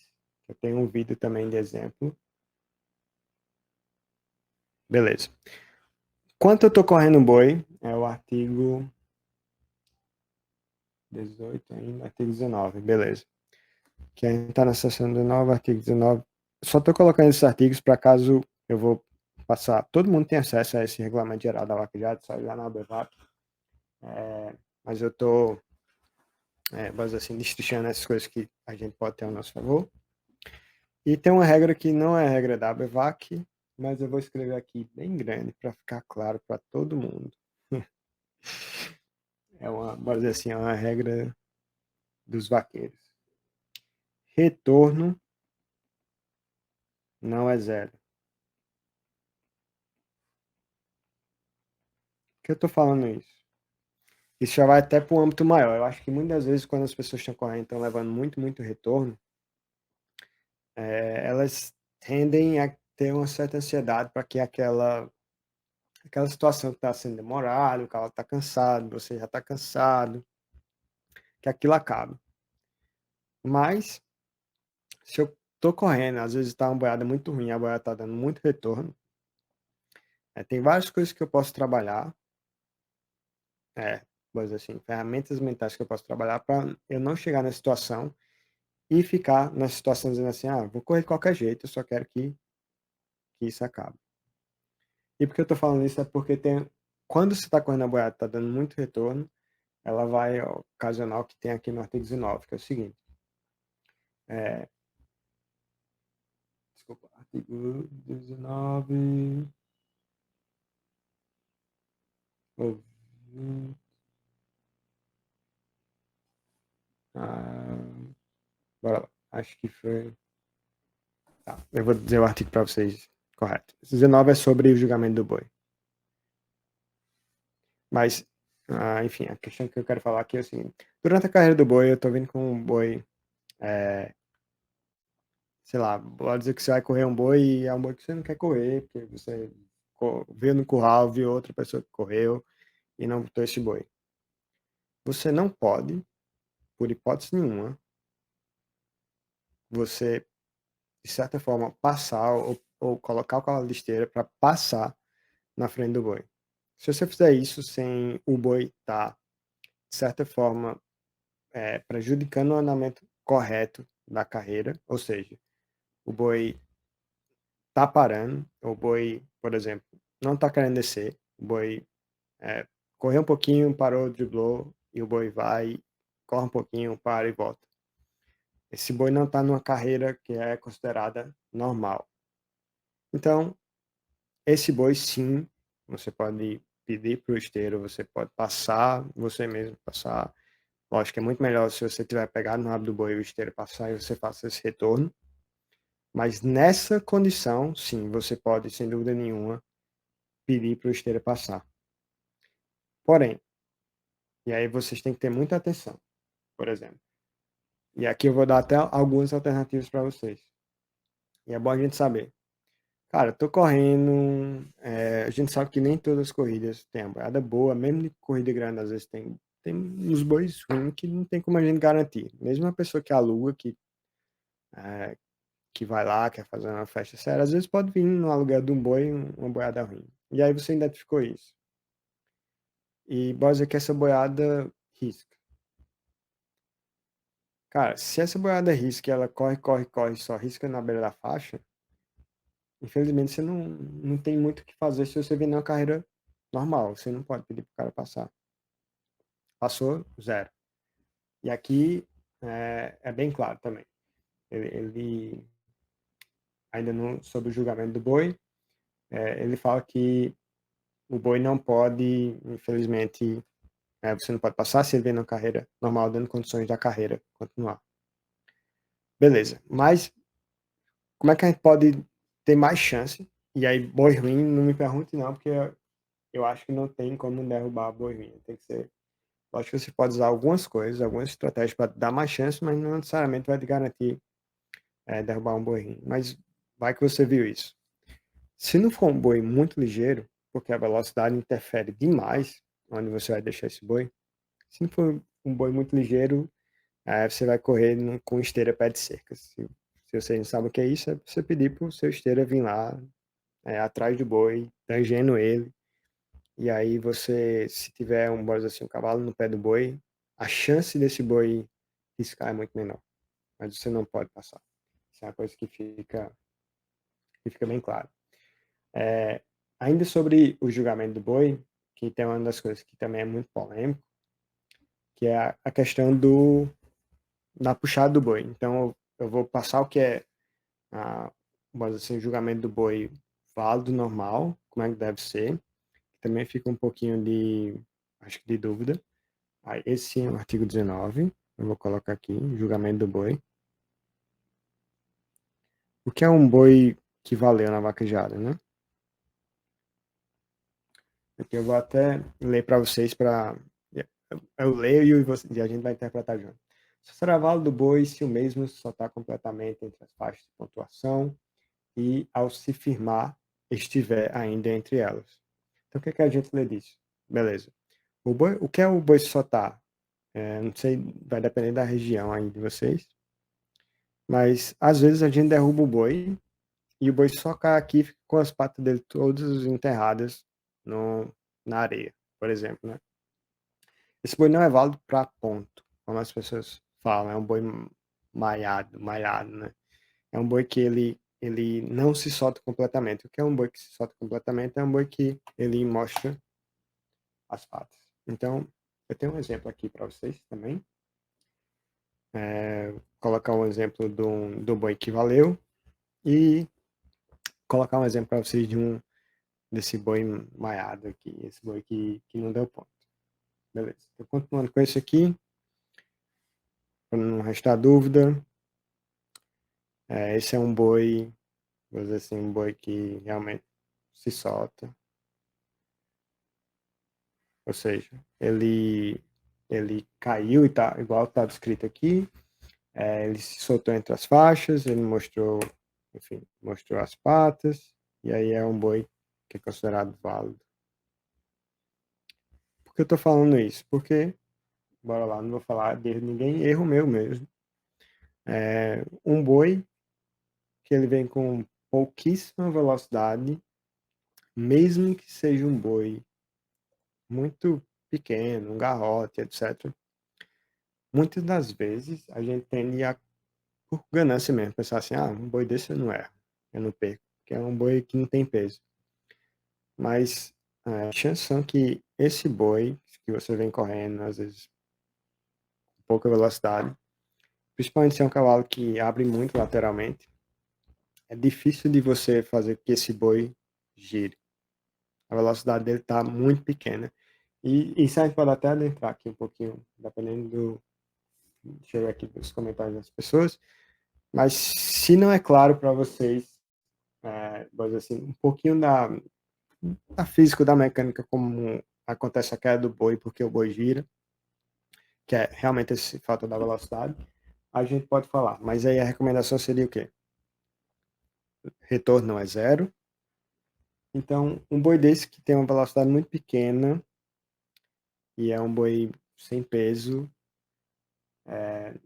Eu tenho um vídeo também de exemplo. Beleza. Quanto eu tô correndo boi, é o artigo 18 ainda, artigo 19, beleza. Que a gente tá na seção 19, artigo 19. Só tô colocando esses artigos para caso eu vou passar. Todo mundo tem acesso a esse regulamento geral da vaquejada, sai lá na ABVAC. Mas eu tô, vamos assim, destrinchando essas coisas que a gente pode ter ao nosso favor. E tem uma regra que não é a regra da ABVAC, mas eu vou escrever aqui bem grande para ficar claro para todo mundo. Vamos dizer assim, é uma regra dos vaqueiros. Retorno não é zero. Por que eu estou falando isso? Isso já vai até para o âmbito maior. Eu acho que muitas vezes, quando as pessoas estão correndo, estão levando muito, muito retorno, elas tendem a ter uma certa ansiedade para que aquela situação que está sendo demorada, o cavalo está cansado, você já está cansado, que aquilo acabe. Mas, se eu estou correndo, às vezes está uma boiada muito ruim, a boiada está dando muito retorno, tem várias coisas que eu posso trabalhar, coisas assim, ferramentas mentais que eu posso trabalhar para eu não chegar na situação e ficar na situação dizendo assim, vou correr de qualquer jeito, eu só quero que isso acabe. E por que eu estou falando isso é porque quando você está correndo a boiada, está dando muito retorno, ela vai ocasionar o que tem aqui no artigo 19, que é o seguinte. Desculpa, artigo 19. Bora lá. Acho que foi. Tá, eu vou dizer o artigo para vocês correto. 19 é sobre o julgamento do boi. Mas, enfim, a questão que eu quero falar aqui é o seguinte. Durante a carreira do boi, eu tô vindo com um boi, sei lá, pode dizer que você vai correr um boi e é um boi que você não quer correr, porque você viu no curral, viu outra pessoa que correu e não botou esse boi. Você não pode, por hipótese nenhuma, você, de certa forma, passar ou colocar o cavalo de esteira para passar na frente do boi. Se você fizer isso sem o boi estar, de certa forma, prejudicando o andamento correto da carreira, ou seja, o boi está parando, o boi, por exemplo, não está querendo descer, o boi correu um pouquinho, parou, driblou, e o boi vai, corre um pouquinho, para e volta. Esse boi não está numa carreira que é considerada normal. Então, esse boi, sim, você pode pedir para o esteiro, você pode passar, você mesmo passar. Lógico que é muito melhor se você tiver pegado no rabo do boi e o esteiro passar e você faça esse retorno. Mas nessa condição, sim, você pode, sem dúvida nenhuma, pedir para o esteiro passar. Porém, e aí vocês têm que ter muita atenção, por exemplo. E aqui eu vou dar até algumas alternativas para vocês. E é bom a gente saber. Cara, tô correndo. A gente sabe que nem todas as corridas têm a boiada boa, mesmo de corrida grande, às vezes tem uns bois ruins que não tem como a gente garantir. Mesmo uma pessoa que aluga, que vai lá, quer fazer uma festa séria, às vezes pode vir no aluguel de um boi uma boiada ruim. E aí você identificou isso. E pode dizer que essa boiada risca. Cara, se essa boiada risca e ela corre, corre, corre, só risca na beira da faixa, infelizmente você não tem muito o que fazer se você vier numa carreira normal. Você não pode pedir pro cara passar. Passou, zero. E aqui é bem claro também. Ele ainda não, sobre o julgamento do boi, ele fala que o boi não pode, infelizmente, você não pode passar se ele vem numa carreira normal, dando condições da carreira continuar. Beleza, mas como é que a gente pode ter mais chance? E aí, boi ruim, não me pergunte não, porque eu acho que não tem como derrubar boi ruim. Tem que ser. Lógico que você pode usar algumas coisas, algumas estratégias para dar mais chance, mas não necessariamente vai te garantir derrubar um boi ruim. Mas vai que você viu isso. Se não for um boi muito ligeiro, porque a velocidade interfere demais onde você vai deixar esse boi, se não for um boi muito ligeiro, você vai correr com esteira pé de cerca. Se você não sabe o que é isso, é você pedir para o seu esteira vir lá atrás do boi, tangendo ele, e aí você, se tiver assim, um cavalo no pé do boi, a chance desse boi riscar é muito menor, mas você não pode passar. Isso é uma coisa que fica bem claro. Ainda sobre o julgamento do boi, que tem uma das coisas que também é muito polêmico, que é a questão da puxada do boi. Então, eu vou passar o que é assim, o julgamento do boi válido, normal, como é que deve ser. Também fica um pouquinho acho que de dúvida. Aí, esse sim é o artigo 19. Eu vou colocar aqui, julgamento do boi. O que é um boi que valeu na vaquejada, né? Aqui eu vou até ler para vocês, eu leio e a gente vai interpretar junto. Só será válido do boi se o mesmo só está completamente entre as faixas de pontuação e, ao se firmar, estiver ainda entre elas. Então, o que, é que a gente lê disso? Beleza. O que é o boi só tá? Não sei, vai depender da região aí de vocês. Mas, às vezes, a gente derruba o boi e o boi só cai aqui com as patas dele todas enterradas na areia, por exemplo, né? Esse boi não é válido para ponto, como as pessoas falam. É um boi malhado, né? É um boi que ele não se solta completamente. O que é um boi que se solta completamente é um boi que ele mostra as patas. Então, eu tenho um exemplo aqui para vocês também. Colocar um exemplo do boi que valeu e colocar um exemplo para vocês desse boi maiado aqui, esse boi que não deu ponto. Beleza. Então, continuando com esse aqui, para não restar dúvida, esse é um boi, vou dizer assim, um boi que realmente se solta. Ou seja, ele caiu e tá, igual está descrito aqui, ele se soltou entre as faixas, ele mostrou, enfim, mostrou as patas, e aí é um boi que é considerado válido. Por que eu estou falando isso? Porque, bora lá, não vou falar de erro de ninguém, erro meu mesmo. Um boi que ele vem com pouquíssima velocidade, mesmo que seja um boi muito pequeno, um garrote, etc. Muitas das vezes a gente tende a, por ganância mesmo, pensar assim, um boi desse eu não erro, eu não perco, porque é um boi que não tem peso. Mas a chance são que esse boi que você vem correndo, às vezes com pouca velocidade, principalmente se é um cavalo que abre muito lateralmente, é difícil de você fazer que esse boi gire. A velocidade dele está muito pequena. E isso a gente pode até adentrar aqui um pouquinho, dependendo deixa eu ver aqui os comentários das pessoas. Mas se não é claro para vocês, vamos dizer assim, um pouquinho da física, da mecânica, como acontece a queda do boi, porque o boi gira, que é realmente esse fator da velocidade, a gente pode falar. Mas aí a recomendação seria o quê? Retorno não é zero. Então, um boi desse que tem uma velocidade muito pequena e é um boi sem peso,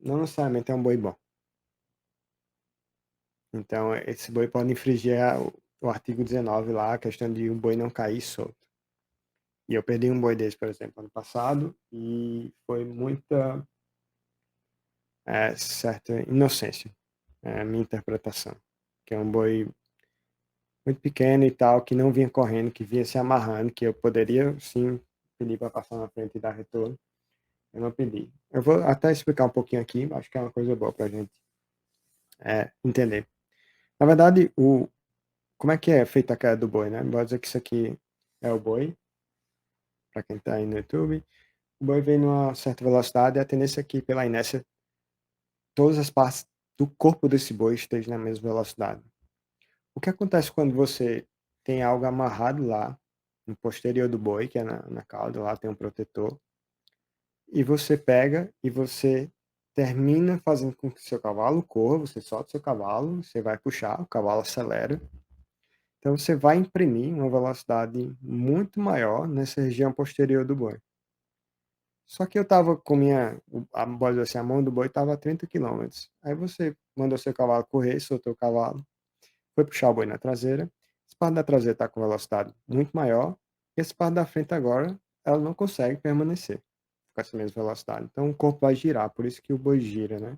não necessariamente é um boi bom. Então, esse boi pode infringir o artigo 19 lá, a questão de um boi não cair solto. E eu perdi um boi desse, por exemplo, ano passado, e foi muita certa inocência, é a minha interpretação, que é um boi muito pequeno e tal, que não vinha correndo, que vinha se amarrando, que eu poderia sim pedir para passar na frente e dar retorno, eu não pedi. Eu vou até explicar um pouquinho aqui, acho que é uma coisa boa para a gente entender. Na verdade, como é que é feita a queda do boi, né? Vou dizer que isso aqui é o boi, para quem está aí no YouTube. O boi vem numa certa velocidade e a tendência é que, pela inércia, todas as partes do corpo desse boi estejam na mesma velocidade. O que acontece quando você tem algo amarrado lá, no posterior do boi, que é na cauda, lá tem um protetor, e você pega e você termina fazendo com que seu cavalo corra, você solta seu cavalo, você vai puxar, o cavalo acelera. Então você vai imprimir uma velocidade muito maior nessa região posterior do boi. Só que eu estava com a mão do boi estava a 30 quilômetros. Aí você mandou seu cavalo correr, soltou o cavalo, foi puxar o boi na traseira. Essa parte da traseira está com velocidade muito maior, e essa parte da frente agora, ela não consegue permanecer com essa mesma velocidade. Então o corpo vai girar, por isso que o boi gira, né?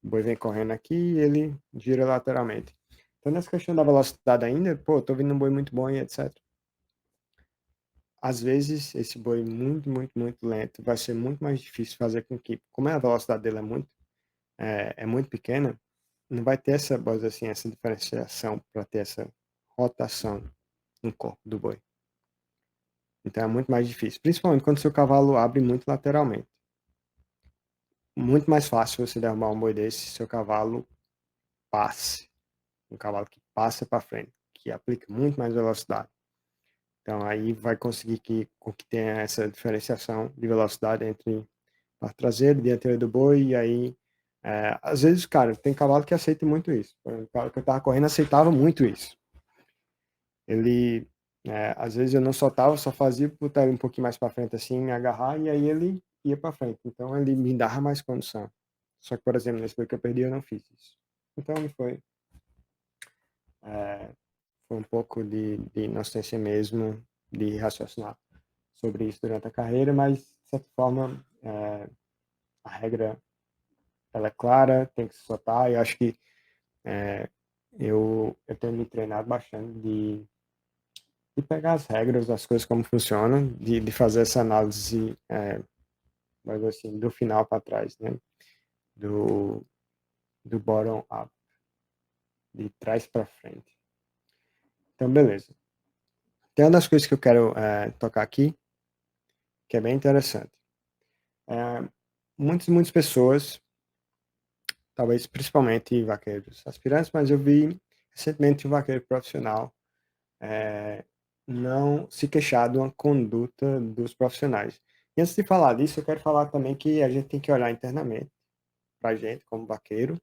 O boi vem correndo aqui e ele gira lateralmente. Então nessa questão da velocidade ainda, pô, tô vendo um boi muito bom e etc. Às vezes esse boi muito, muito, muito lento vai ser muito mais difícil fazer com que, como a velocidade dele é muito pequena, não vai ter essa, vamos dizer assim, essa diferenciação para ter essa rotação no corpo do boi. Então é muito mais difícil, principalmente quando seu cavalo abre muito lateralmente. Muito mais fácil você derrubar um boi desse se seu cavalo passe, um cavalo que passa para frente, que aplica muito mais velocidade. Então aí vai conseguir com que tenha essa diferenciação de velocidade entre a traseira e dianteira do boi, e aí às vezes, cara, tem cavalo que aceita muito isso. Por exemplo, o cavalo que eu tava correndo aceitava muito isso. Ele, às vezes eu não soltava, só fazia botar ele um pouquinho mais para frente assim, me agarrar, e aí ele ia para frente. Então ele me dava mais condição. Só que, por exemplo, nesse boi que eu perdi, eu não fiz isso. Então foi um pouco de inocência mesmo, de raciocinar sobre isso durante a carreira, mas, de certa forma, a regra ela é clara, tem que se soltar, e acho que eu tenho me treinado bastante de pegar as regras, as coisas como funcionam, de fazer essa análise, mas assim, do final para trás, né? Do, do bottom up, de trás para frente. Então, beleza. Tem uma das coisas que eu quero tocar aqui, que é bem interessante. Muitas pessoas, talvez principalmente vaqueiros aspirantes, mas eu vi recentemente um vaqueiro profissional não se queixar de uma conduta dos profissionais. E antes de falar disso, eu quero falar também que a gente tem que olhar internamente para a gente, como vaqueiro,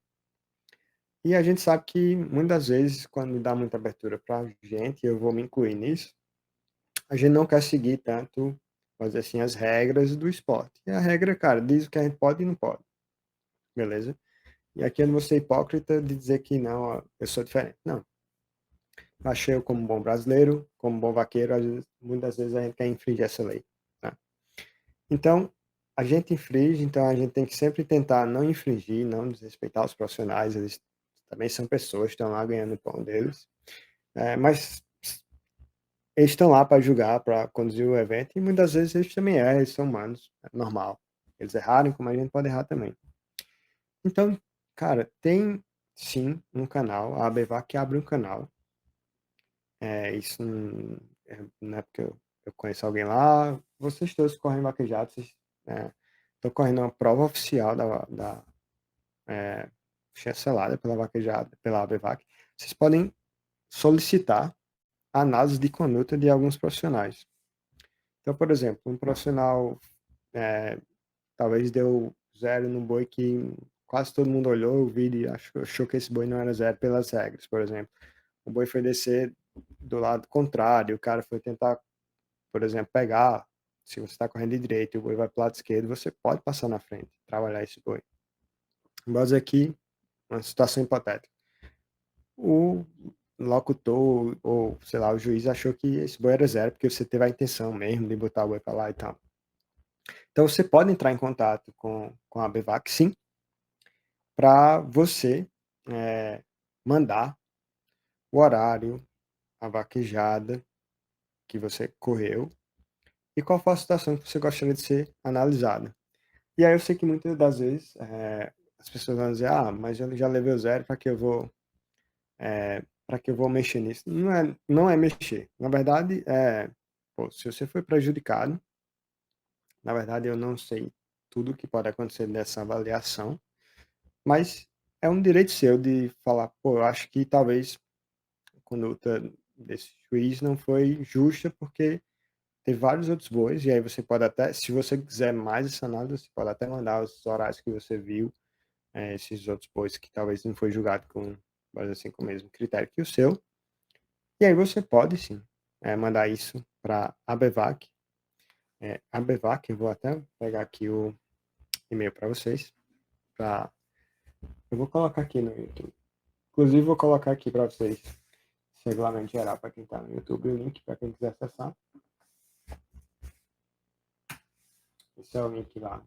e a gente sabe que muitas vezes, quando dá muita abertura para a gente, eu vou me incluir nisso, a gente não quer seguir tanto, fazer assim, as regras do esporte. E a regra, cara, diz o que a gente pode e não pode, beleza? E aqui eu não vou ser hipócrita de dizer que não, ó, eu sou diferente. Não. Achei eu como um bom brasileiro, como um bom vaqueiro, muitas vezes a gente quer infringir essa lei. Tá? Então, a gente infringe, então a gente tem que sempre tentar não infringir, não desrespeitar os profissionais, eles também são pessoas, estão lá ganhando o pão deles, mas eles estão lá para julgar, para conduzir o evento, e muitas vezes eles também erram, eles são humanos, é normal. Eles errarem como a gente pode errar também. Então, cara, tem sim um canal, a ABVAC que abre um canal. Isso não é porque eu conheço alguém lá. Vocês todos correm vaquejado, vocês estão correndo uma prova oficial chancelada pela vaquejada, pela ABVAC. Vocês podem solicitar a análise de conduta de alguns profissionais. Então, por exemplo, um profissional talvez deu zero no boi que quase todo mundo olhou o vídeo e achou que esse boi não era zero pelas regras, por exemplo. O boi foi descer do lado contrário, o cara foi tentar, por exemplo, pegar, se você está correndo de direita e o boi vai para o lado esquerdo, você pode passar na frente, trabalhar esse boi. Vamos aqui uma situação hipotética. O locutor ou, sei lá, o juiz achou que esse boi era zero, porque você teve a intenção mesmo de botar o boi para lá e tal. Então, você pode entrar em contato com a BVAC, sim, para você mandar o horário, a vaquejada que você correu e qual foi a situação que você gostaria de ser analisada. E aí eu sei que muitas das vezes as pessoas vão dizer, mas eu já levei o zero, para que eu vou mexer nisso? Não é mexer. Na verdade, pô, se você foi prejudicado, na verdade eu não sei tudo o que pode acontecer nessa avaliação, mas é um direito seu de falar, pô, eu acho que talvez a conduta desse juiz não foi justa, porque tem vários outros bois, e aí você pode até, se você quiser mais essa análise, você pode até mandar os horários que você viu, esses outros bois que talvez não foi julgado com, mas assim, com o mesmo critério que o seu. E aí você pode sim mandar isso para a ABEVAC. ABEVAC, eu vou até pegar aqui o e-mail para vocês. Eu vou colocar aqui no YouTube. Inclusive, vou colocar aqui para vocês esse regulamento geral para quem está no YouTube, o link para quem quiser acessar. Esse é o link lá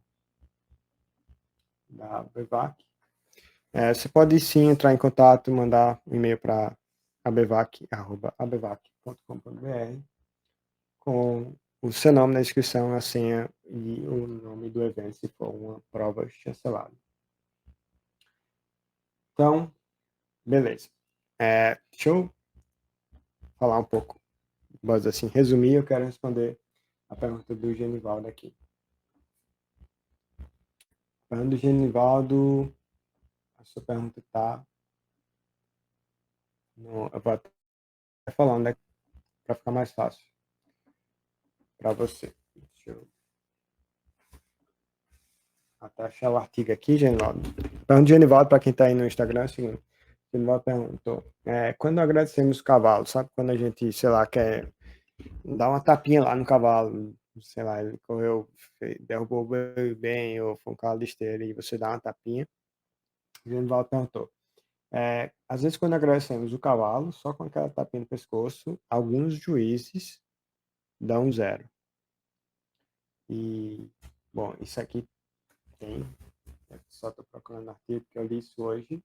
da ABEVAC. Você pode sim entrar em contato, mandar um e-mail para abevac.com.br com o seu nome na descrição, a senha e o nome do evento, se for uma prova chancelada. Então, beleza. Deixa eu falar um pouco, mas assim, resumir, eu quero responder a pergunta do Genivaldo aqui. A pergunta do Genivaldo, a sua pergunta está... Eu vou até falando, né, para ficar mais fácil para você. Deixa eu até achar o artigo aqui, Genivaldo. Pergunta do Genivaldo, para quem está aí no Instagram, é o seguinte. O Genivaldo perguntou, quando agradecemos o cavalo, sabe quando a gente, sei lá, quer dar uma tapinha lá no cavalo, sei lá, ele correu, derrubou bem, ou foi um cavalo de esteira, e você dá uma tapinha. O Genivaldo perguntou, às vezes quando agradecemos o cavalo, só com aquela tapinha no pescoço, alguns juízes dão zero. E, bom, isso aqui tem, só estou procurando o artigo que eu li isso hoje.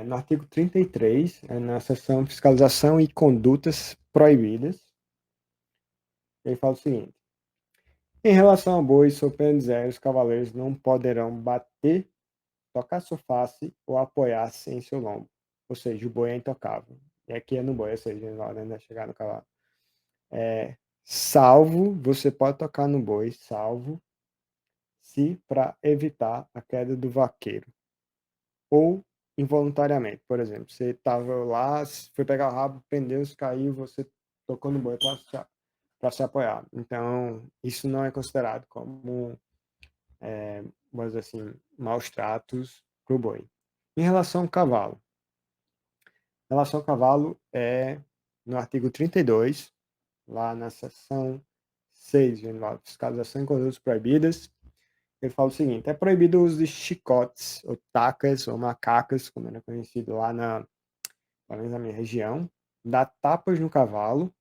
No artigo 33, na seção Fiscalização e Condutas Proibidas, ele fala o seguinte: em relação a bois, sob pena de zero, os cavaleiros não poderão bater, tocar sua face ou apoiar-se em seu lombo. Ou seja, o boi é intocável. E aqui é no boi, ou seja, na hora de chegar no cavalo. Salvo, você pode tocar no boi, salvo, se para evitar a queda do vaqueiro. Ou involuntariamente, por exemplo, você estava lá, foi pegar o rabo, pneu caiu, você tocou no boi para se apoiar. Então, isso não é considerado como, mas assim, maus tratos para o boi. Em relação ao cavalo, é no artigo 32, lá na seção 6, fiscalização em condutas proibidas, ele fala o seguinte: é proibido o uso de chicotes, ou tacas, ou macacas, como era conhecido lá pelo menos na minha região, dar tapas no cavalo,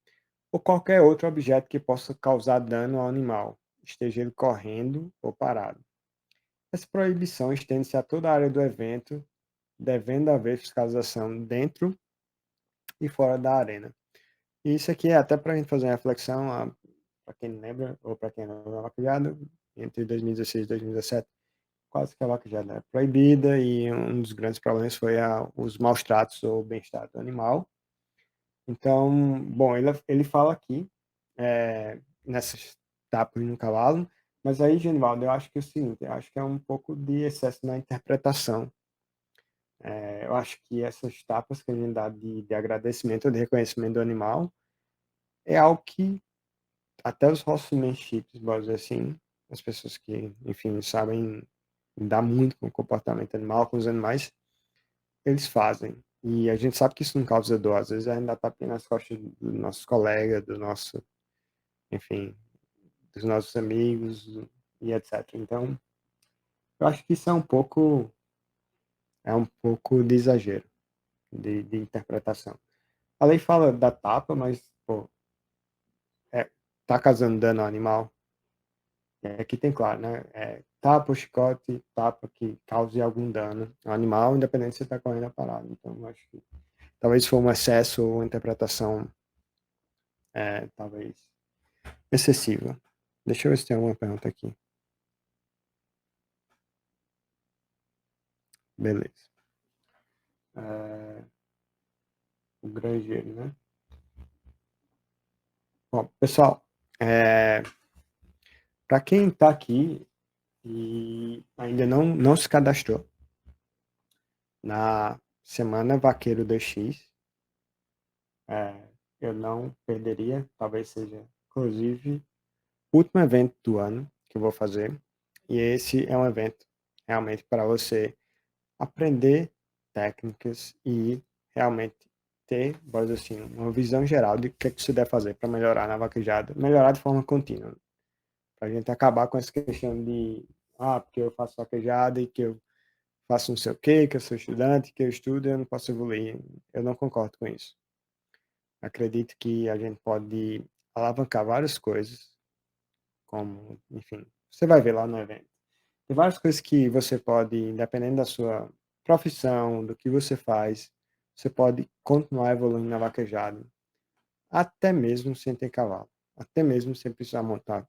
ou qualquer outro objeto que possa causar dano ao animal, esteja ele correndo ou parado. Essa proibição estende-se a toda a área do evento, devendo haver fiscalização dentro e fora da arena. E isso aqui é até para a gente fazer uma reflexão, para quem não lembra, ou para quem não é criado, entre 2016 e 2017, quase que a vaquejada é proibida, e um dos grandes problemas foi os maus tratos ou bem-estar do animal. Então, bom, ele fala aqui, nessas tapas no cavalo, mas aí, Genivaldo, eu acho que é o seguinte, eu acho que é um pouco de excesso na interpretação. Eu acho que essas tapas que a gente dá de agradecimento ou de reconhecimento do animal é algo que até os horsemanship, vamos dizer assim, as pessoas que, enfim, sabem lidar muito com o comportamento animal, com os animais, eles fazem. E a gente sabe que isso não causa dor. Às vezes a gente dá tapinha nas costas dos nossos colegas, enfim, dos nossos amigos e etc. Então, eu acho que isso é um pouco de exagero de interpretação. A lei fala da tapa, mas, pô, tá causando dano ao animal. Aqui tem claro, né? tapa o chicote, tapa que cause algum dano ao animal, independente se você está correndo a parada. Então, eu acho que talvez foi um excesso ou uma interpretação, talvez, excessiva. Deixa eu ver se tem alguma pergunta aqui. Beleza. O granjeiro, né? Bom, pessoal, para quem está aqui e ainda não se cadastrou na Semana Vaqueiro 2X, eu não perderia, talvez seja, inclusive, o último evento do ano que eu vou fazer. E esse é um evento realmente para você aprender técnicas e realmente ter, vamos dizer assim, uma visão geral de o que, é que você deve fazer para melhorar na vaquejada, melhorar de forma contínua. Para a gente acabar com essa questão de, porque eu faço vaquejada e que eu faço não sei o quê, que eu sou estudante, que eu estudo e eu não posso evoluir. Eu não concordo com isso. Acredito que a gente pode alavancar várias coisas, como, enfim, você vai ver lá no evento. Tem várias coisas que você pode, dependendo da sua profissão, do que você faz, você pode continuar evoluindo na vaquejada, até mesmo sem ter cavalo, até mesmo sem precisar montar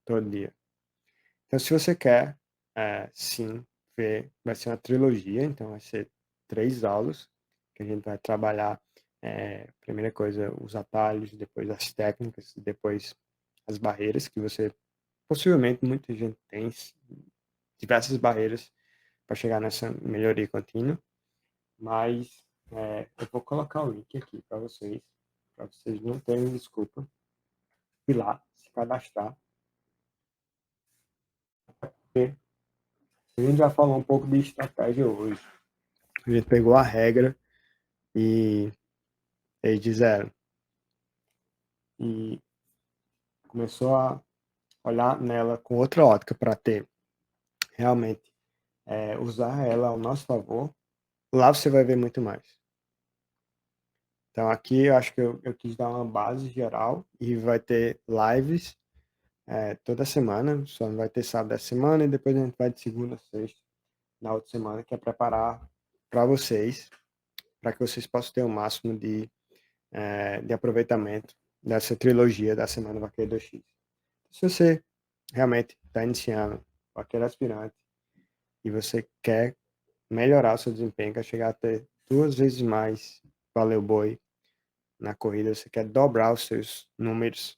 todo dia. Então, se você quer, sim, ver, vai ser uma trilogia, então vai ser 3 aulas, que a gente vai trabalhar, primeira coisa, os atalhos, depois as técnicas, depois as barreiras, que você, possivelmente, muita gente tem diversas barreiras para chegar nessa melhoria contínua, mas eu vou colocar o link aqui para vocês não terem desculpa, ir lá, se cadastrar, porque a gente já falou um pouco de estratégia hoje. A gente pegou a regra e fez de zero. E começou a olhar nela com outra ótica para ter realmente usar ela ao nosso favor. Lá você vai ver muito mais. Então aqui eu acho que eu quis dar uma base geral e vai ter lives toda semana, só não vai ter sábado da semana e depois a gente vai de segunda a sexta na outra semana, que é preparar para vocês, para que vocês possam ter o máximo de aproveitamento dessa trilogia da Semana Vaqueiro 2X. Se você realmente está iniciando vaqueiro aspirante e você quer melhorar o seu desempenho, quer chegar a ter 2 vezes mais valeu boi na corrida, você quer dobrar os seus números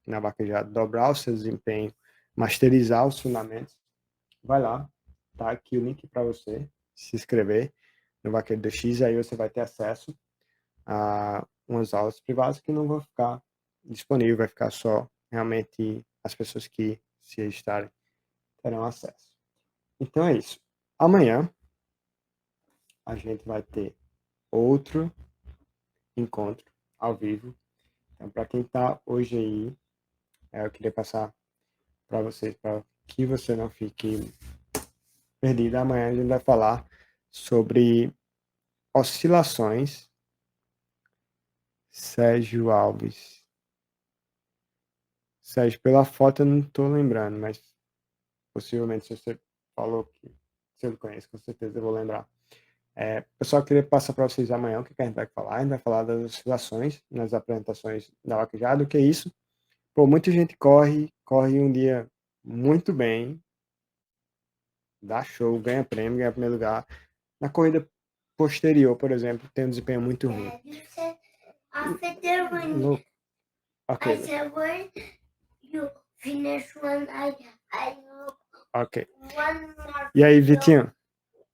na vaquejada, dobrar o seu desempenho, masterizar os fundamentos, vai lá, tá aqui o link para você se inscrever no Vaqueiro 2X, aí você vai ter acesso a umas aulas privadas que não vão ficar disponíveis, vai ficar só realmente as pessoas que se registrarem terão acesso. Então é isso. Amanhã a gente vai ter outro encontro ao vivo. Então, para quem está hoje aí, eu queria passar para vocês, para que você não fique perdido. Amanhã a gente vai falar sobre oscilações. Sérgio Alves. Sérgio, pela foto eu não estou lembrando, mas possivelmente se você falou que se eu conheço, com certeza eu vou lembrar. Pessoal, eu queria passar para vocês amanhã o que a gente vai falar. A gente vai falar das oscilações nas apresentações da vaquejada. O que é isso? Pô, muita gente corre um dia muito bem, dá show, ganha prêmio, ganha primeiro lugar. Na corrida posterior, por exemplo, tem um desempenho muito ruim. After when No, ok, I said when you finish one, I look ok. one more E aí, video. Vitinho?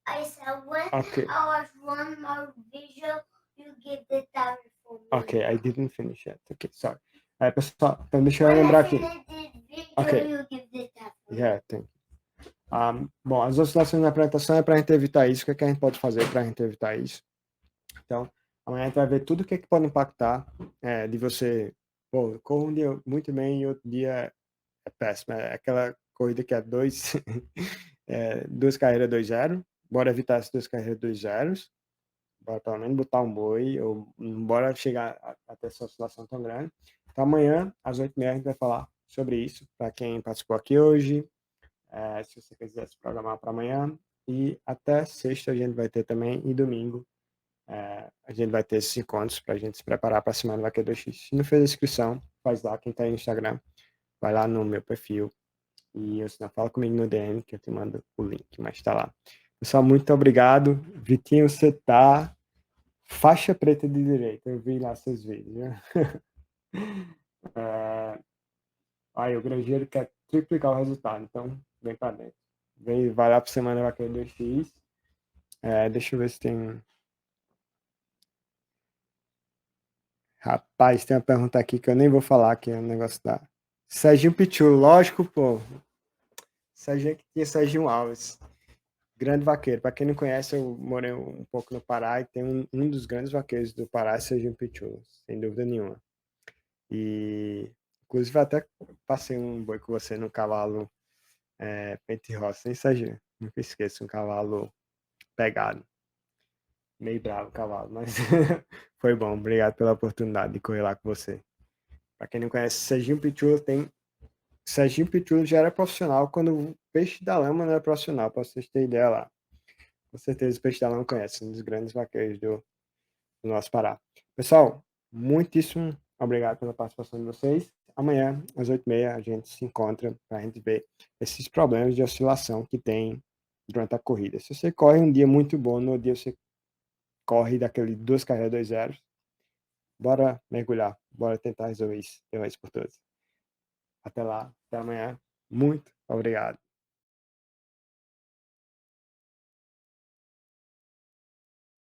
I said when Ok, I watch one more video, you give the time for me. ok, I didn't finish yet. Ok, sorry. Pessoal, então deixa eu When lembrar I aqui. finish this video, Ok. you give the time for me. Yeah, thank you. Bom, as oscilações na apresentação é para a gente evitar isso. O que, é que a gente pode fazer para a gente evitar isso? Então, amanhã a gente vai ver tudo o que, é que pode impactar de você. Pô, corro um dia muito bem e outro dia é péssimo. É aquela corrida que é duas carreiras 2-0. Bora evitar essas 2 carreiras 2-0. Bora pelo menos botar um boi, ou bora chegar até essa oscilação tão grande. Então, amanhã, às 8h30, a gente vai falar sobre isso. Para quem participou aqui hoje, se você quiser se programar para amanhã. E até sexta a gente vai ter também, e domingo a gente vai ter esses encontros para a gente se preparar para a semana da Q2X. Se não fez a inscrição, faz lá, quem está aí no Instagram, vai lá no meu perfil e ou se não, fala comigo no DM que eu te mando o link, mas tá lá. Pessoal, muito obrigado. Vitinho, você tá faixa preta de direita, eu vi lá seus vídeos, né? Aí o granjeiro quer triplicar o resultado, então vem para dentro. Vem, vai lá para semana vai querer 2x. Deixa eu ver se tem. Rapaz, tem uma pergunta aqui que eu nem vou falar, que é um negócio da. Serginho Pichu, lógico, pô. Serginho que tinha Serginho Alves. Grande vaqueiro. Para quem não conhece, eu morei um pouco no Pará e tem um dos grandes vaqueiros do Pará, Serginho Pichu, sem dúvida nenhuma. E inclusive até passei um boi com você no cavalo Pente Roça, nem Serginho. Nunca esqueço, um cavalo pegado. Meio bravo o cavalo, mas foi bom. Obrigado pela oportunidade de correr lá com você. Para quem não conhece, Serginho Pichulo tem. Serginho Pichulo já era profissional quando o Peixe da Lama não era profissional, para vocês terem ideia lá. Com certeza o Peixe da Lama conhece, um dos grandes vaqueiros do nosso Pará. Pessoal, muitíssimo obrigado pela participação de vocês. Amanhã, às 8h30, a gente se encontra para a gente ver esses problemas de oscilação que tem durante a corrida. Se você corre um dia muito bom, no dia você corre daquele 2 carreiras 2 zeros, bora mergulhar, bora tentar resolver isso de uma vez por todas. Até lá, até amanhã. Muito obrigado.